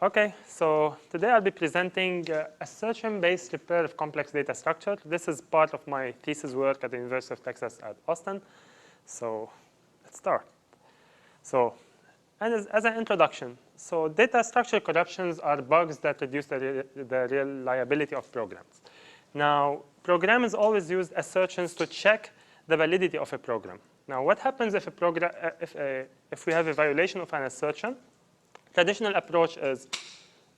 Okay, so today I'll be presenting assertion-based repair of complex data structure. This is part of my thesis work at the University of Texas at Austin. So let's start. So, and as an introduction, so data structure corruptions are bugs that reduce the reliability of programs. Now, programs always use assertions to check the validity of a program. Now, what happens if if we have a violation of an assertion? Traditional approach is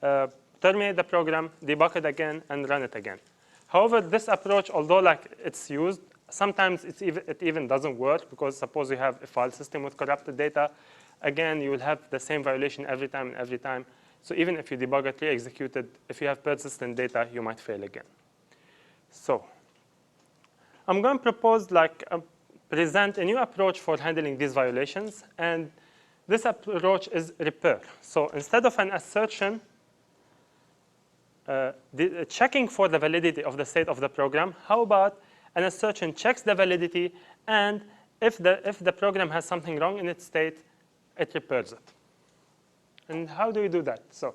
terminate the program, debug it again, and run it again. However, this approach, although it's used, sometimes it even doesn't work, because suppose you have a file system with corrupted data, again, you will have the same violation every time and every time. So even if you debug it, re-execute it, if you have persistent data, you might fail again. So I'm going to propose present a new approach for handling these violations, and this approach is repair. So instead of an assertion, checking for the validity of the state of the program, how about an assertion checks the validity, and if the program has something wrong in its state, it repairs it. And how do we do that? So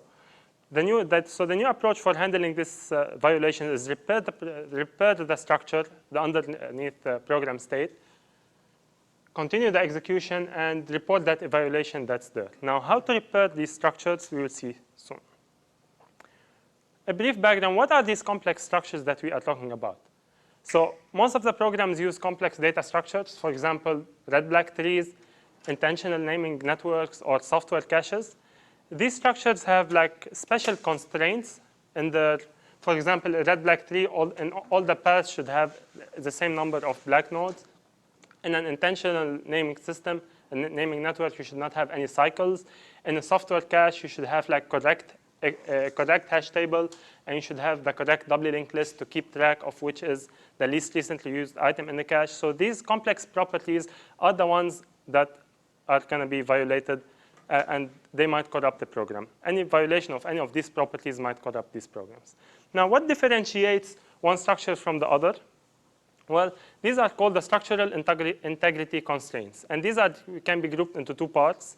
the new approach for handling this violation is repair the structure, the underneath program state, continue the execution, and report that violation that's there. Now, how to repair these structures, we will see soon. A brief background, what are these complex structures that we are talking about? So most of the programs use complex data structures, for example, red-black trees, intentional naming networks, or software caches. These structures have special constraints in for example, a red-black tree, all the paths should have the same number of black nodes. In an intentional naming system, a naming network, you should not have any cycles. In a software cache, you should have correct hash table, and you should have the correct doubly linked list to keep track of which is the least recently used item in the cache. So these complex properties are the ones that are going to be violated, and they might corrupt the program. Any violation of any of these properties might corrupt these programs. Now, what differentiates one structure from the other? Well, these are called the structural integrity constraints. And these can be grouped into two parts.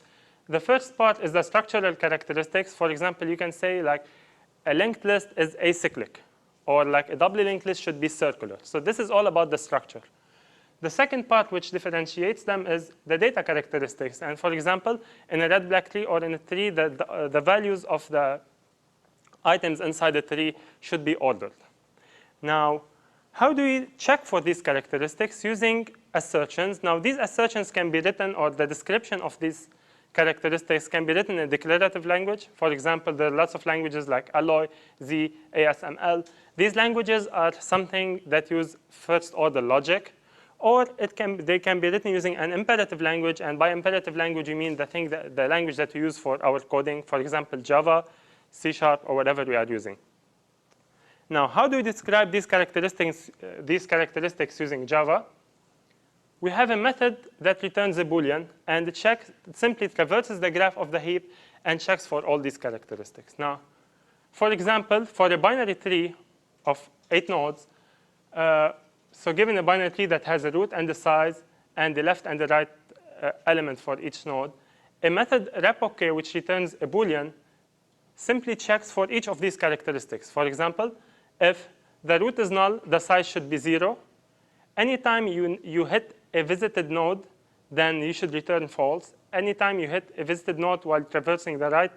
The first part is the structural characteristics. For example, you can say a linked list is acyclic, or a doubly linked list should be circular. So this is all about the structure. The second part, which differentiates them, is the data characteristics. And for example, in a red-black tree or in a tree, the values of the items inside the tree should be ordered. Now, how do we check for these characteristics? Using assertions. Now, these assertions can be written, or the description of these characteristics can be written in declarative language. For example, there are lots of languages like Alloy, Z, ASML. These languages are something that use first-order logic. Or they can be written using an imperative language. And by imperative language, you mean the language that we use for our coding, for example, Java, C#, or whatever we are using. Now, how do we describe these characteristics using Java? We have a method that returns a Boolean, and it simply traverses the graph of the heap and checks for all these characteristics. Now, for example, for a binary tree of 8 nodes, so given a binary tree that has a root and a size and the left and the right element for each node, a method repOK, which returns a Boolean, simply checks for each of these characteristics. For example, if the root is null, the size should be 0. Anytime you hit a visited node, then you should return false. Anytime you hit a visited node while traversing the right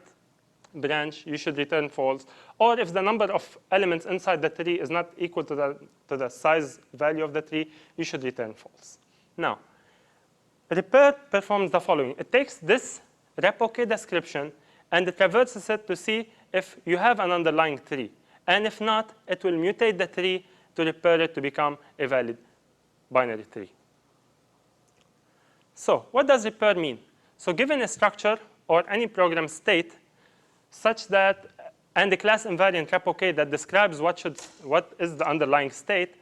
branch, you should return false. Or if the number of elements inside the tree is not equal to the size value of the tree, you should return false. Now, repair performs the following. It takes this repOK description and it traverses it to see if you have an underlying tree. And if not, it will mutate the tree to repair it to become a valid binary tree. So what does repair mean? So given a structure or any program state such that, and the class invariant repOK that describes what is the underlying state,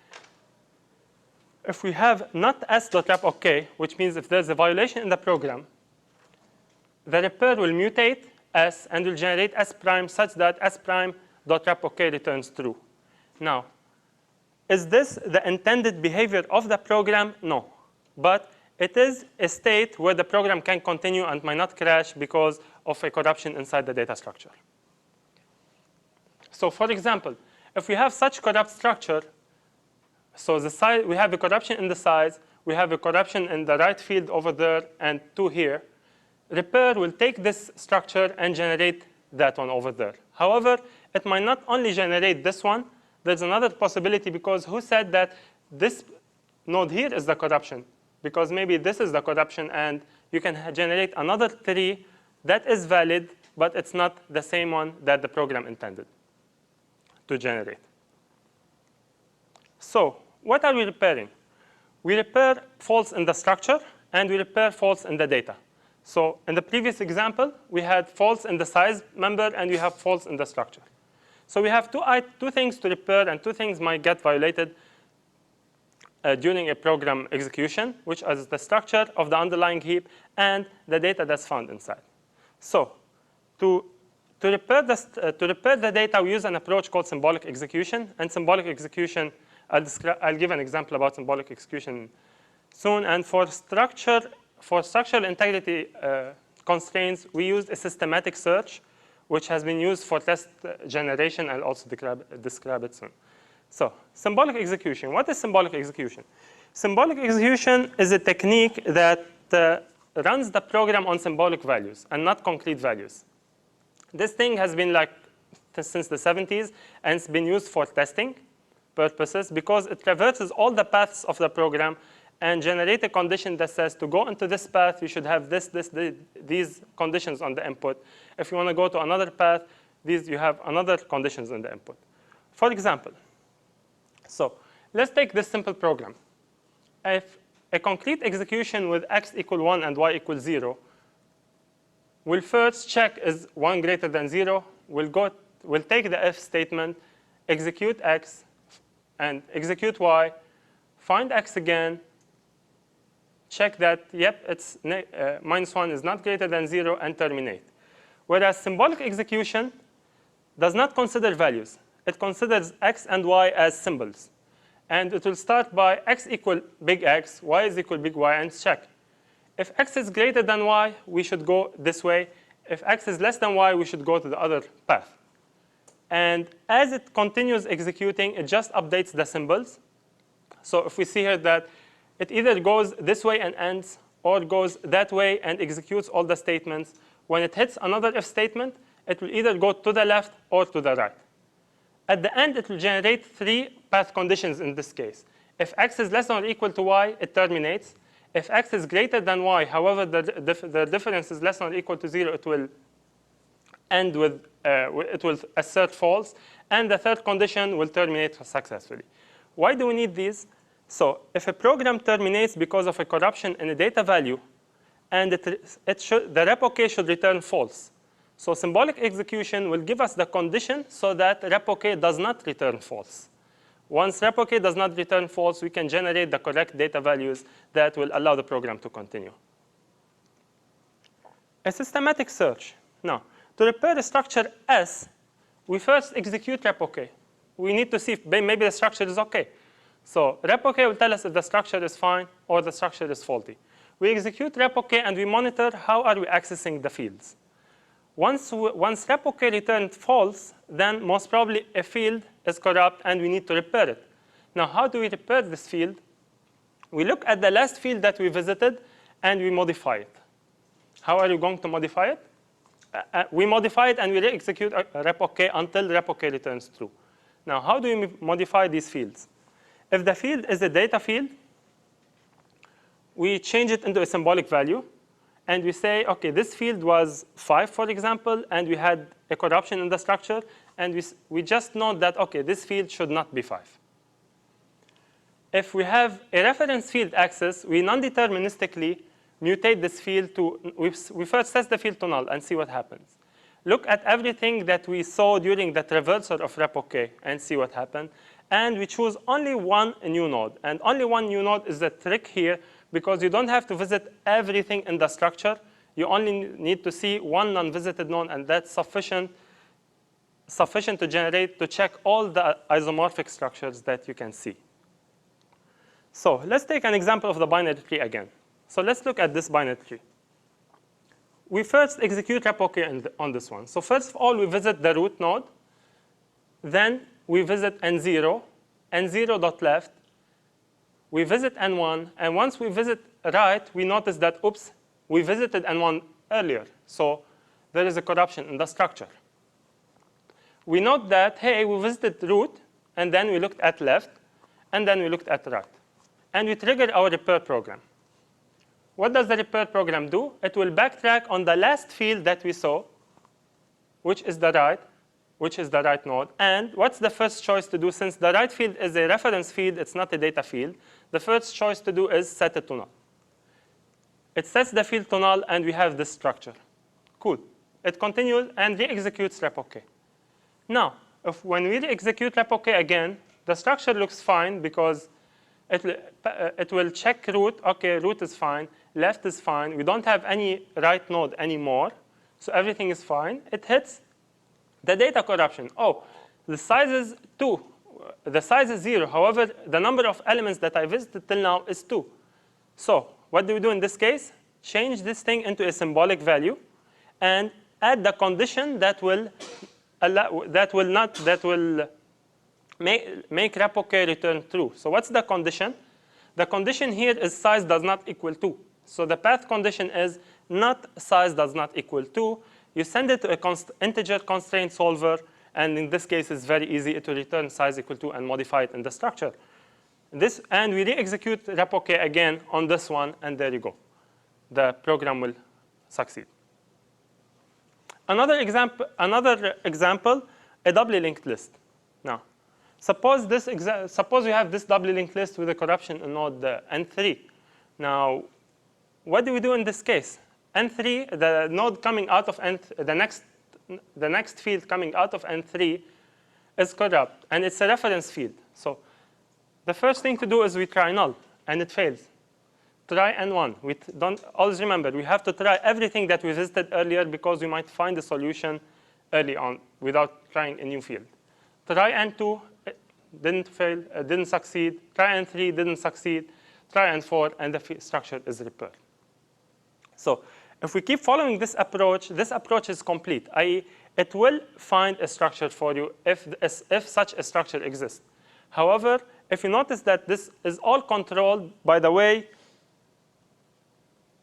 if we have not s.repOK, which means if there's a violation in the program, the repair will mutate s and will generate s prime such that s prime.repOK returns true. Now, is this the intended behavior of the program? No. But it is a state where the program can continue and might not crash because of a corruption inside the data structure. So for example, if we have such corrupt structure, so the size, we have a corruption in the size, we have a corruption in the right field over there, and 2 here. Repair will take this structure and generate that one over there. However, it might not only generate this one. There's another possibility, because who said that this node here is the corruption? Because maybe this is the corruption, and you can generate another 3 that is valid, but it's not the same one that the program intended to generate. So what are we repairing? We repair faults in the structure, and we repair faults in the data. So in the previous example, we had faults in the size member, and we have faults in the structure. So we have two things to repair, and 2 things might get violated during a program execution, which is the structure of the underlying heap and the data that's found inside. So to repair the data, we use an approach called symbolic execution. And symbolic execution, I'll give an example about symbolic execution soon. And for structural integrity constraints, we used a systematic search, which has been used for test generation. I'll also describe it soon. So symbolic execution. What is symbolic execution? Symbolic execution is a technique that runs the program on symbolic values and not concrete values. This thing has been like since the 70s, and it's been used for testing purposes because it traverses all the paths of the program and generate a condition that says to go into this path, you should have these conditions on the input. If you want to go to another path, you have another conditions in the input. For example, so let's take this simple program. If a concrete execution with x equal 1 and y equal 0 will first check is 1 greater than 0, we'll take the if statement, execute x, and execute y, find x again, check that, yep, it's -1 is not greater than 0, and terminate. Whereas symbolic execution does not consider values. It considers x and y as symbols. And it will start by x equal big X, y is equal big Y, and check. If x is greater than y, we should go this way. If x is less than y, we should go to the other path. And as it continues executing, it just updates the symbols. So if we see here that it either goes this way and ends, or goes that way and executes all the statements, when it hits another if statement, it will either go to the left or to the right. At the end, it will generate 3 path conditions in this case. If x is less than or equal to y, it terminates. If x is greater than y, however, the difference is less than or equal to 0, it will end with, it will assert false. And the third condition will terminate successfully. Why do we need these? So if a program terminates because of a corruption in a data value, and the repo case should return false. So symbolic execution will give us the condition so that repo k does not return false. Once repo k does not return false, we can generate the correct data values that will allow the program to continue. A systematic search. Now, to repair the structure S, we first execute repo k. We need to see if maybe the structure is OK. So repo k will tell us if the structure is fine or the structure is faulty. We execute repo k, and we monitor how are we accessing the fields. Once repo k returned false, then most probably a field is corrupt, and we need to repair it. Now, how do we repair this field? We look at the last field that we visited, and we modify it. How are you going to modify it? We modify it, and we re-execute repo k until repo k returns true. Now, how do we modify these fields? If the field is a data field, we change it into a symbolic value. And we say, OK, this field was 5, for example, and we had a corruption in the structure. And we just note that, OK, this field should not be 5. If we have a reference field access, we non-deterministically mutate this field to, we first set the field to null and see what happens. Look at everything that we saw during the traversal of repo k and see what happened. And we choose only one new node. And only one new node is the trick here, because you don't have to visit everything in the structure. You only need to see one non-visited node, and that's sufficient to check all the isomorphic structures that you can see. So let's take an example of the binary tree again. So let's look at this binary tree. We first execute repo k on this one. So first of all, we visit the root node. Then we visit n0, n0.left. We visit n1, and once we visit right, we notice that, oops, we visited n1 earlier. So there is a corruption in the structure. We note that, hey, we visited root, and then we looked at left, and then we looked at right. And we trigger our repair program. What does the repair program do? It will backtrack on the last field that we saw, which is the right node. And what's the first choice to do? Since the right field is a reference field, it's not a data field, the first choice to do is set it to null. It sets the field to null, and we have this structure. Cool. It continues and re-executes rep-OK. Now, when we re-execute rep-OK again, the structure looks fine because it will check root. OK, root is fine. Left is fine. We don't have any right node anymore. So everything is fine. It hits the data corruption. Oh, the size is 2. The size is 0. However, the number of elements that I visited till now is 2. So what do we do in this case? Change this thing into a symbolic value and add the condition that will make rep-OK return true. So what's the condition? The condition here is size does not equal 2. So the path condition is not size does not equal 2. You send it to an integer constraint solver, and in this case, it's very easy. It will return size equal to and modify it in the structure. And we re-execute rep-OK again on this one, and there you go. The program will succeed. Another example, a doubly linked list. Now, suppose you have this doubly linked list with a corruption in node n3. Now, what do we do in this case? n3, the node coming out of the next field coming out of n3 is corrupt, and it's a reference field. So the first thing to do is we try null, and it fails. Try n1. We don't always remember, we have to try everything that we visited earlier because we might find a solution early on without trying a new field. Try n2, didn't fail, didn't succeed. Try n3, didn't succeed. Try n4, and the structure is repaired. So if we keep following this approach is complete, i.e., it will find a structure for you if such a structure exists. However, if you notice that this is all controlled by the way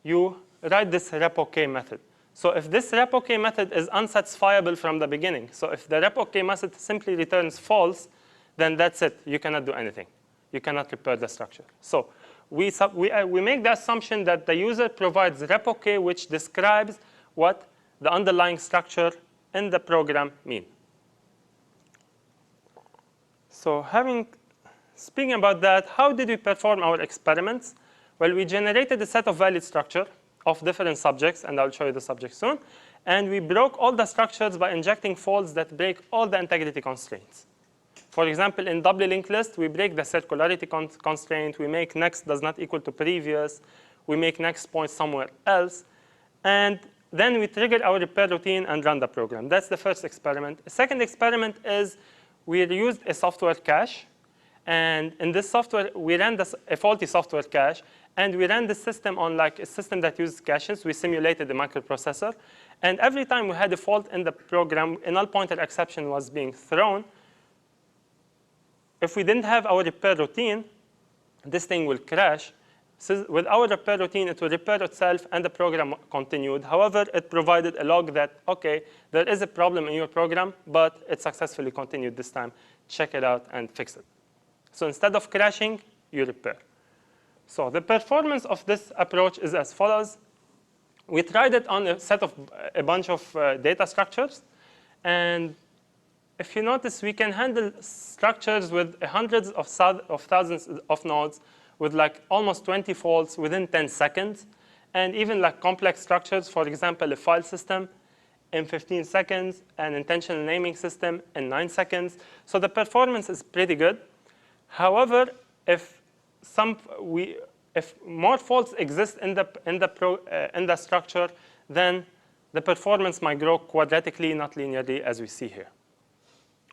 you write this rep-OK method. So if this rep-OK method is unsatisfiable from the beginning, so if the rep-OK method simply returns false, then that's it. You cannot do anything. You cannot repair the structure. So we make the assumption that the user provides rep-OK, which describes what the underlying structure in the program means. So speaking about that, how did we perform our experiments? Well, we generated a set of valid structure of different subjects, and I'll show you the subjects soon. And we broke all the structures by injecting faults that break all the integrity constraints. For example, in doubly linked list, we break the circularity constraint. We make next does not equal to previous. We make next point somewhere else. And then we trigger our repair routine and run the program. That's the first experiment. The second experiment is we used a software cache. And in this software, we ran a faulty software cache. And we ran the system on like a system that uses caches. We simulated the microprocessor. And every time we had a fault in the program, a null pointer exception was being thrown. If we didn't have our repair routine, this thing will crash. So with our repair routine, it will repair itself, and the program continued. However, it provided a log that, OK, there is a problem in your program, but it successfully continued this time. Check it out and fix it. So instead of crashing, you repair. So the performance of this approach is as follows. We tried it on a bunch of data structures. And if you notice, we can handle structures with hundreds of thousands of nodes with like almost 20 faults within 10 seconds. And even like complex structures, for example, a file system in 15 seconds, an intentional naming system in 9 seconds. So the performance is pretty good. However, if more faults exist in the structure, then the performance might grow quadratically, not linearly, as we see here.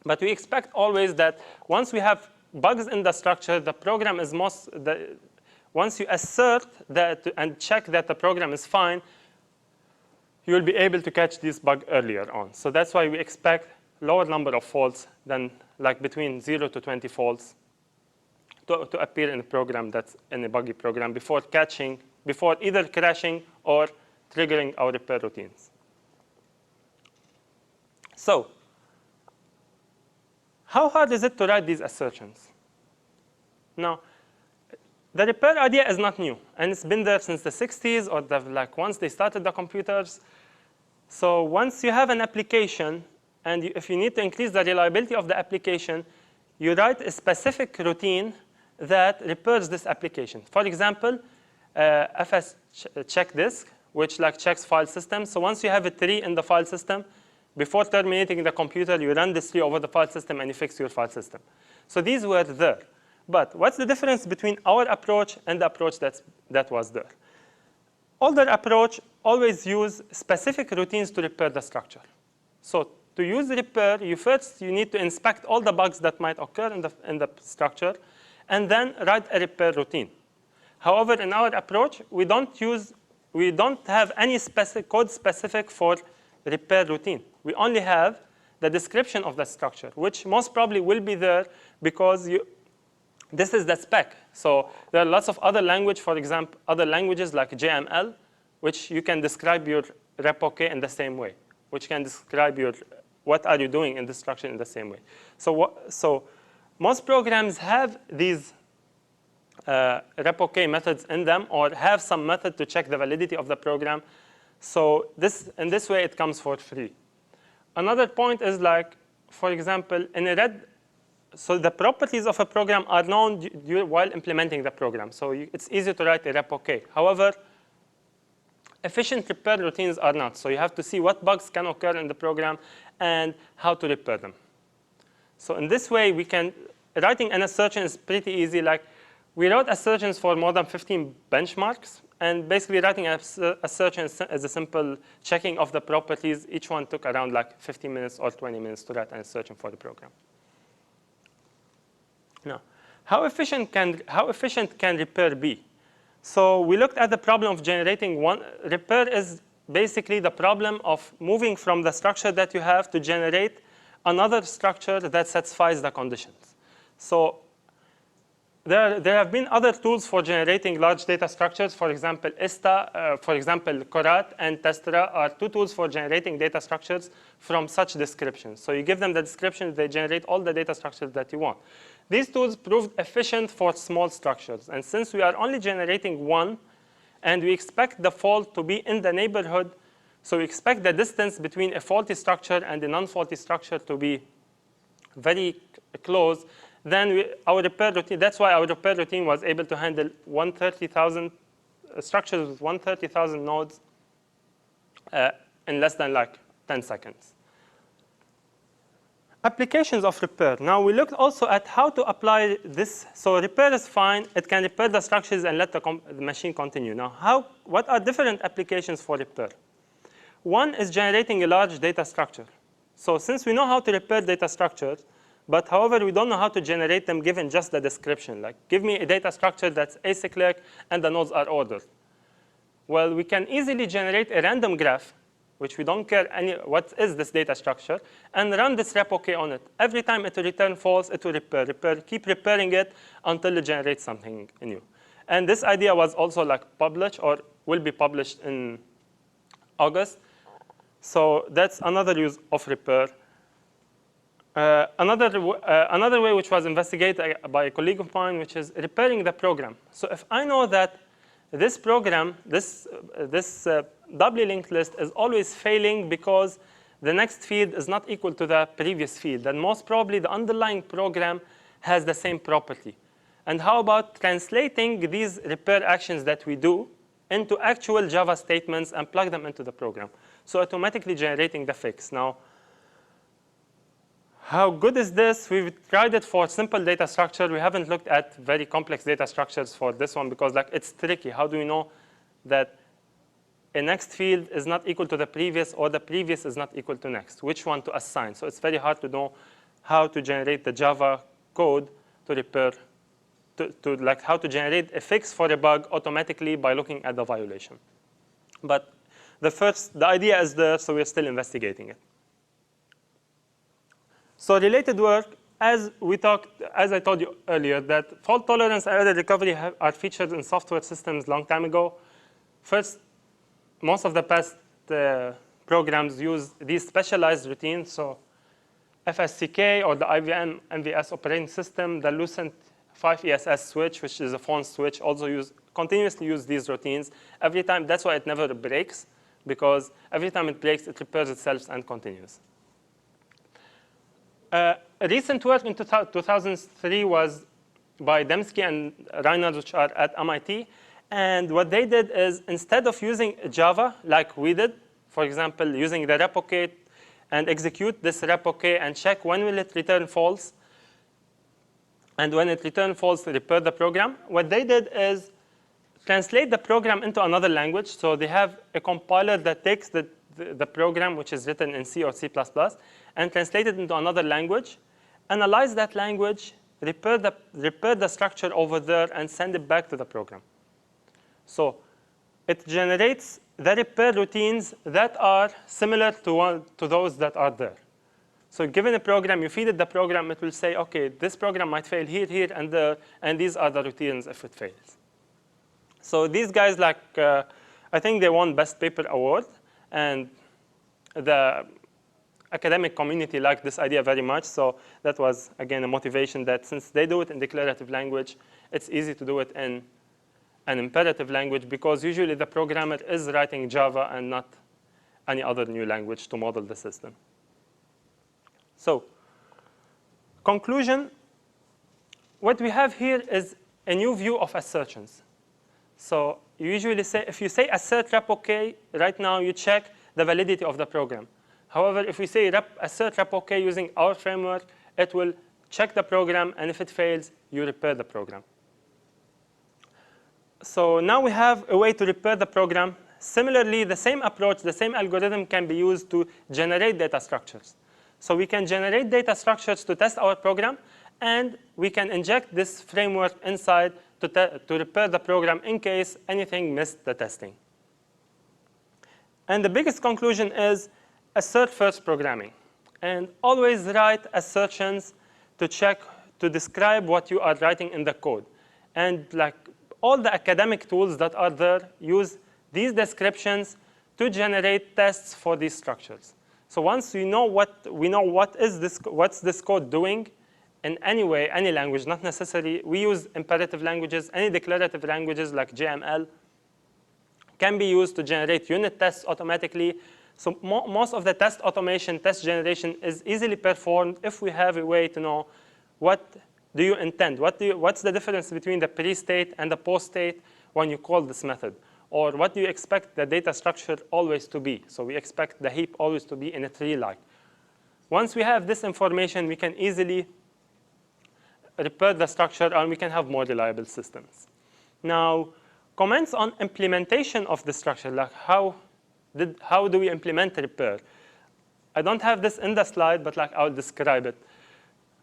But we expect always that once we have bugs in the structure, the program is once you assert that and check that the program is fine, you will be able to catch this bug earlier on. So that's why we expect lower number of faults than like between 0 to 20 faults to appear in a program that's in a buggy program before either crashing or triggering our repair routines. So how hard is it to write these assertions? Now, the repair idea is not new, and it's been there since the 60s or once they started the computers. So once you have an application, and if you need to increase the reliability of the application, you write a specific routine that repairs this application. For example, FS check disk, which checks file system. So once you have a tree in the file system, before terminating the computer, you run this tree over the file system and you fix your file system. So these were there. But what's the difference between our approach and the approach that was there? Older approach always use specific routines to repair the structure. So to use repair, you need to inspect all the bugs that might occur in the structure, and then write a repair routine. However, in our approach, we don't have any code specific for repair routine. We only have the description of the structure, which most probably will be there because this is the spec. So there are lots of other language, for example, other languages like JML, which you can describe your repo in the same way, which can describe what are you doing in the structure in the same way. So most programs have these repo methods in them, or have some method to check the validity of the program. So in this way, it comes for free. Another point is for example, so the properties of a program are known while implementing the program. So it's easy to write a repo. However, efficient repair routines are not. So you have to see what bugs can occur in the program and how to repair them. So in this way, writing an assertion is pretty easy. We wrote assertions for more than 15 benchmarks. And basically, writing an assertion is a simple checking of the properties. Each one took around 15 minutes or 20 minutes to write an assertion for the program. Now, how efficient can repair be? So we looked at the problem of generating one. Repair is basically the problem of moving from the structure that you have to generate another structure that satisfies the conditions. So there have been other tools for generating large data structures. For example, Korat and Testera are two tools for generating data structures from such descriptions. So you give them the description, they generate all the data structures that you want. These tools proved efficient for small structures. And since we are only generating one, and we expect the fault to be in the neighborhood, so we expect the distance between a faulty structure and a non-faulty structure to be very close, then our repair routine, that's why our repair routine was able to handle 130,000 structures with 130,000 nodes in less than 10 seconds. Applications of repair. Now we looked also at how to apply this. So repair is fine. It can repair the structures and let the machine continue. Now what are different applications for repair? One is generating a large data structure. So since we know how to repair data structures, but however, we don't know how to generate them given just the description. Give me a data structure that's acyclic and the nodes are ordered. Well, we can easily generate a random graph, which we don't care what is this data structure, and run this repo on it. Every time it will return false, it will repair, keep repairing it until it generates something new. And this idea was also published or will be published in August. So that's another use of repair. Another way which was investigated by a colleague of mine, which is repairing the program. So if I know that this program, this doubly linked list is always failing because the next field is not equal to the previous field, then most probably the underlying program has the same property. And how about translating these repair actions that we do into actual Java statements and plug them into the program? So automatically generating the fix. Now, how good is this? We've tried it for simple data structure. We haven't looked at very complex data structures for this one because it's tricky. How do we know that a next field is not equal to the previous or the previous is not equal to next? Which one to assign? So it's very hard to know how to generate the Java code to repair, how to generate a fix for a bug automatically by looking at the violation. But the idea is there, so we're still investigating it. So related work, as I told you earlier, that fault tolerance and error recovery are featured in software systems long time ago. First, most of the past programs use these specialized routines. So FSCK or the IBM MVS operating system, the Lucent 5 ESS switch, which is a phone switch, also continuously use these routines. Every time, that's why it never breaks, because every time it breaks, it repairs itself and continues. Recent work in 2003 was by Dembski and Reinhardt, which are at MIT. And what they did is, instead of using Java like we did, for example, using the replicate and execute this replicate and check when will it return false, and when it returns false, repair the program. What they did is translate the program into another language. So they have a compiler that takes the program, which is written in C or C++, and translate it into another language, analyze that language, repair the structure over there, and send it back to the program. So it generates the repair routines that are similar to those that are there. So given a program, you feed it the program, it will say, OK, this program might fail here, here, and there, and these are the routines if it fails. So these guys, I think they won Best Paper Award. And the academic community liked this idea very much. So that was, again, a motivation that since they do it in declarative language, it's easy to do it in an imperative language, because usually the programmer is writing Java and not any other new language to model the system. So conclusion, what we have here is a new view of assertions. So you usually say, if you say assert rep OK, right now you check the validity of the program. However, if we say assert rep OK using our framework, it will check the program, and if it fails, you repair the program. So now we have a way to repair the program. Similarly, the same approach, the same algorithm can be used to generate data structures. So we can generate data structures to test our program, and we can inject this framework inside to repair the program in case anything missed the testing. And the biggest conclusion is assert first programming. And always write assertions to check, to describe what you are writing in the code. And like all the academic tools that are there use these descriptions to generate tests for these structures. So once we know what's this code doing, in any way, any language, not necessarily, we use imperative languages, any declarative languages like JML can be used to generate unit tests automatically. So most of the test automation, test generation is easily performed if we have a way to know what do you intend, what's the difference between the pre-state and the post-state when you call this method, or what do you expect the data structure always to be. So we expect the heap always to be in a tree-like. Once we have this information, we can easily repair the structure, and we can have more reliable systems. Now, comments on implementation of the structure, like how do we implement repair? I don't have this in the slide, but I'll describe it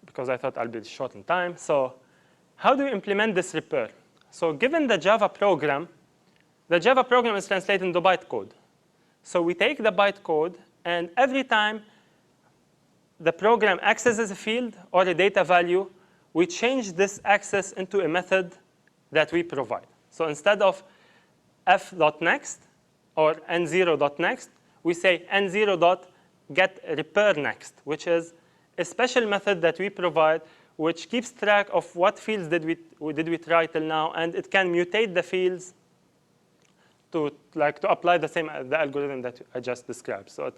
because I thought I'll be short in time. So how do we implement this repair? So given the Java program is translated into bytecode. So we take the bytecode, and every time the program accesses a field or a data value, we change this access into a method that we provide. So instead of f.next or n0.next, we say n0.getRepairNext, which is a special method that we provide, which keeps track of what fields did we try till now, and it can mutate the fields to apply the algorithm that I just described. So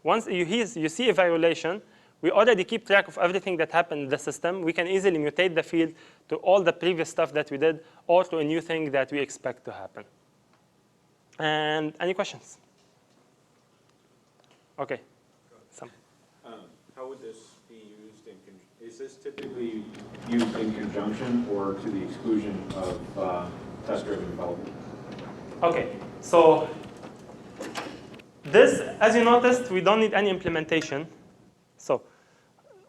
once you see a violation, we already keep track of everything that happened in the system. We can easily mutate the field to all the previous stuff that we did, or to a new thing that we expect to happen. And any questions? OK. How would this be used is this typically used in conjunction or to the exclusion of test-driven development? OK. So this, as you noticed, we don't need any implementation. So,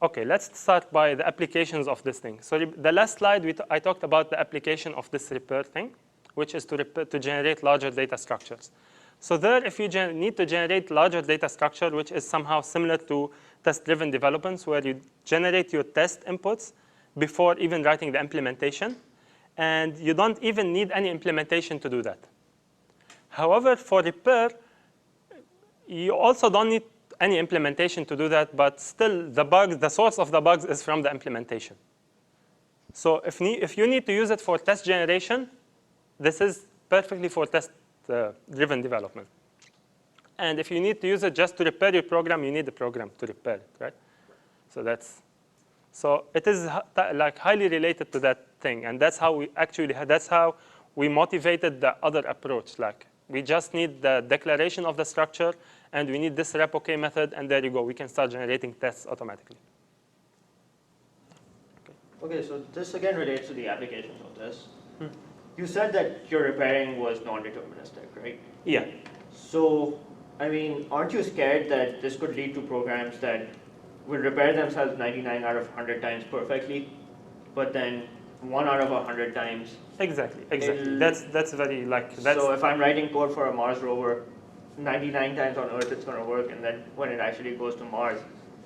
OK, let's start by the applications of this thing. So the last slide, I talked about the application of this repair thing, which is to generate larger data structures. So there, if you need to generate larger data structure, which is somehow similar to test-driven developments where you generate your test inputs before even writing the implementation. And you don't even need any implementation to do that. However, for repair, you also don't need any implementation to do that, but still the source of the bugs is from the implementation. So if you need to use it for test generation, this is perfectly for test-driven development. And if you need to use it just to repair your program, you need the program to repair it, right? So it is like highly related to that thing, and that's how we motivated the other approach. Like we just need the declaration of the structure, and we need this rep-OK method, and there you go. We can start generating tests automatically. Okay, so this again relates to the applications of this. You said that your repairing was non-deterministic, right? Yeah. So, I mean, aren't you scared that this could lead to programs that will repair themselves 99 out of 100 times perfectly, but then 1 out of 100 times? Exactly. That's very like that's. So if I'm writing code for a Mars rover, 99 times on Earth it's going to work, and then when it actually goes to Mars,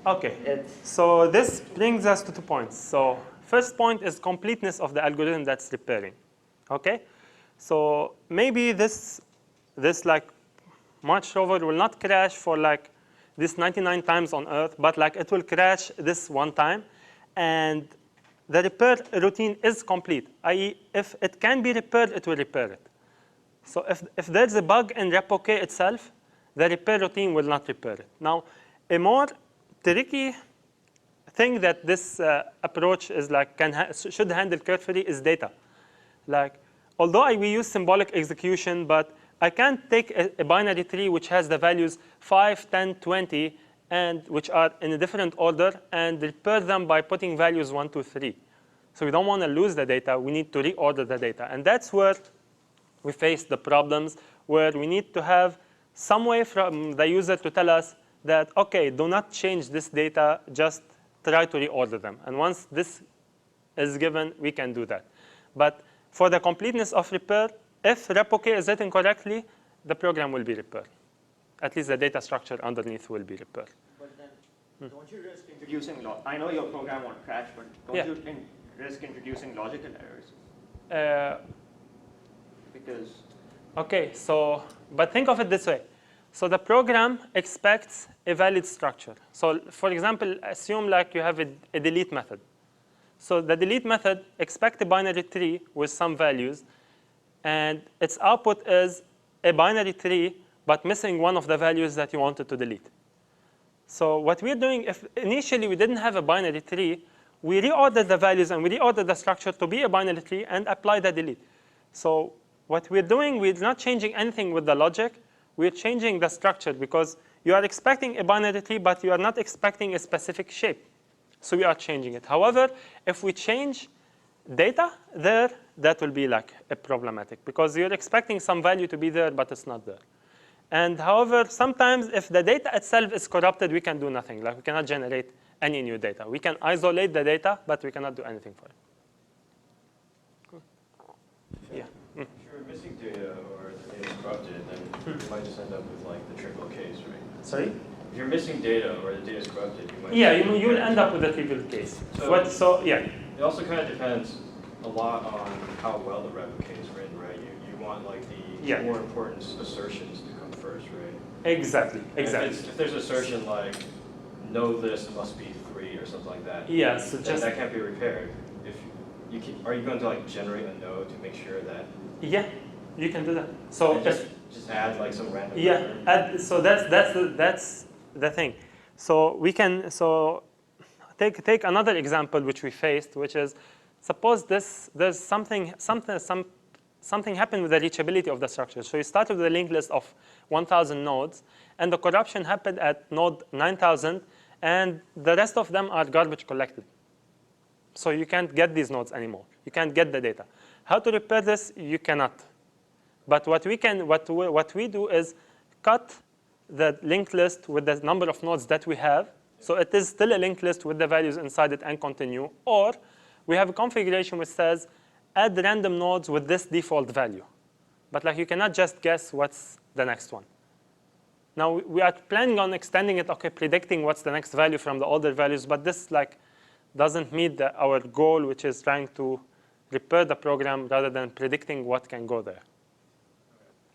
okay. So this brings us to 2 points. So first point is completeness of the algorithm that's repairing. Okay. So maybe this like Mars rover will not crash for like this 99 times on Earth, but like it will crash this one time, and the repair routine is complete. I.e., if it can be repaired, it will repair it. So if there's a bug in rep-OK itself, the repair routine will not repair it. Now, a more tricky thing that this approach is like should handle carefully is data. Like, although we use symbolic execution, but I can't take a binary tree which has the values 5, 10, 20, and which are in a different order, and repair them by putting values 1, 2, 3. So we don't want to lose the data. We need to reorder the data. And that's where we face the problems, where we need to have some way from the user to tell us that, OK, do not change this data. Just try to reorder them. And once this is given, we can do that. But for the completeness of repair, if rep-OK is written correctly, the program will be repaired. At least the data structure underneath will be repaired. But then, don't you risk introducing I know your program won't crash, but don't you risk introducing logical errors? Because OK, so but think of it this way. So the program expects a valid structure. So for example, assume like you have a delete method. So the delete method expects a binary tree with some values, and its output is a binary tree, but missing one of the values that you wanted to delete. So what we're doing, if initially we didn't have a binary tree, we reordered the values and we reordered the structure to be a binary tree and apply the delete. So what we're doing, we're not changing anything with the logic. We're changing the structure because you are expecting a binary tree, but you are not expecting a specific shape. So we are changing it. However, if we change data there, that will be like a problematic because you're expecting some value to be there, but it's not there. And however, sometimes if the data itself is corrupted, we can do nothing. Like we cannot generate any new data. We can isolate the data, but we cannot do anything for it. Cool. Yeah. If you're missing data or the data is corrupted, then you might just end up with like the trivial case, right? Sorry? If you're missing data or the data is corrupted, you might. Yeah, you will end up with a trivial case. So yeah. It also kind of depends a lot on how well the replica is written, right? You want like the more important assertions to come first, right? Exactly. If there's an assertion like no list must be 3 or something like that, so then that can't be repaired. Are you going to like generate a node to make sure that? Yeah, you can do that. So just add like some random. Yeah, so that's the thing. So we can take another example which we faced, which is suppose there's something happened with the reachability of the structure. So you started with a linked list of 1,000 nodes, and the corruption happened at node 9,000, and the rest of them are garbage collected. So you can't get these nodes anymore. You can't get the data. How to repair this? You cannot. But what we do is cut the linked list with the number of nodes that we have. So it is still a linked list with the values inside it and continue. Or we have a configuration which says add random nodes with this default value. But like you cannot just guess what's the next one. Now we are planning on extending it, okay, predicting what's the next value from the older values, but this doesn't meet our goal, which is trying to repair the program rather than predicting what can go there.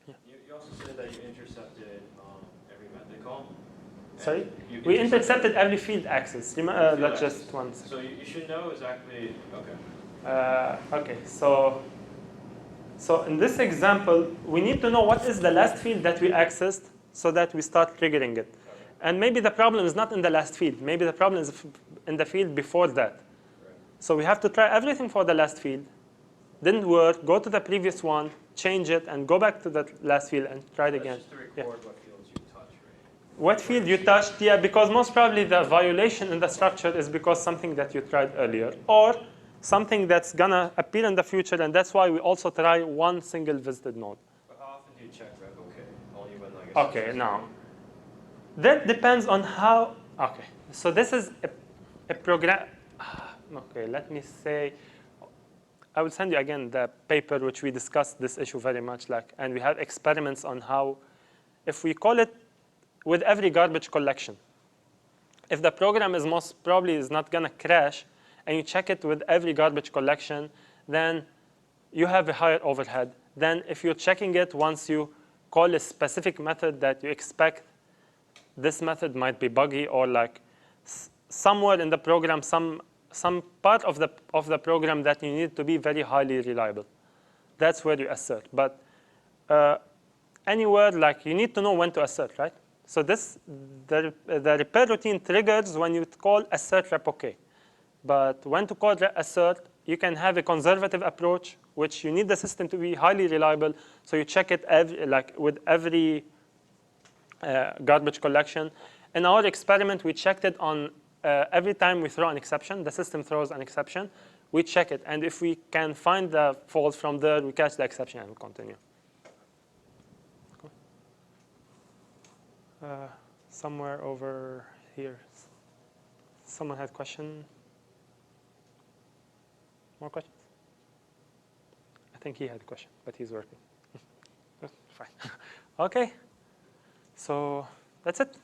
You also said that you intercepted every method call. Sorry? We intercepted every field access. That's just one second. So you should know exactly, okay. Okay, so in this example, we need to know what is the last field that we accessed so that we start triggering it. And maybe the problem is not in the last field. Maybe the problem is in the field before that. So we have to try everything for the last field. Didn't work, go to the previous one, change it, and go back to the last field and try it again. Just to record what fields you touch, right? What field you touched, yeah, because most probably the violation in the structure is because something that you tried earlier, or something that's gonna appear in the future, and that's why we also try one single visited node. But how often do you check rev OK? Only when Okay, now, that depends on how, okay. So this is a program, okay, let me say, I will send you again the paper which we discussed this issue very much, and we have experiments on how, if we call it with every garbage collection, if the program is most probably is not gonna crash, and you check it with every garbage collection, then you have a higher overhead than if you're checking it once you call a specific method that you expect this method might be buggy, or somewhere in the program, some part of the program that you need to be very highly reliable. That's where you assert. But anywhere, you need to know when to assert, right? So the repair routine triggers when you call assert rep OK. But when to call assert, you can have a conservative approach, which you need the system to be highly reliable. So you check it with every garbage collection. In our experiment, we checked it on every time we throw an exception. The system throws an exception. We check it. And if we can find the fault from there, we catch the exception and continue. Cool. Somewhere over here. Someone had a question? More questions? I think he had a question, but he's working. Fine. OK. So that's it.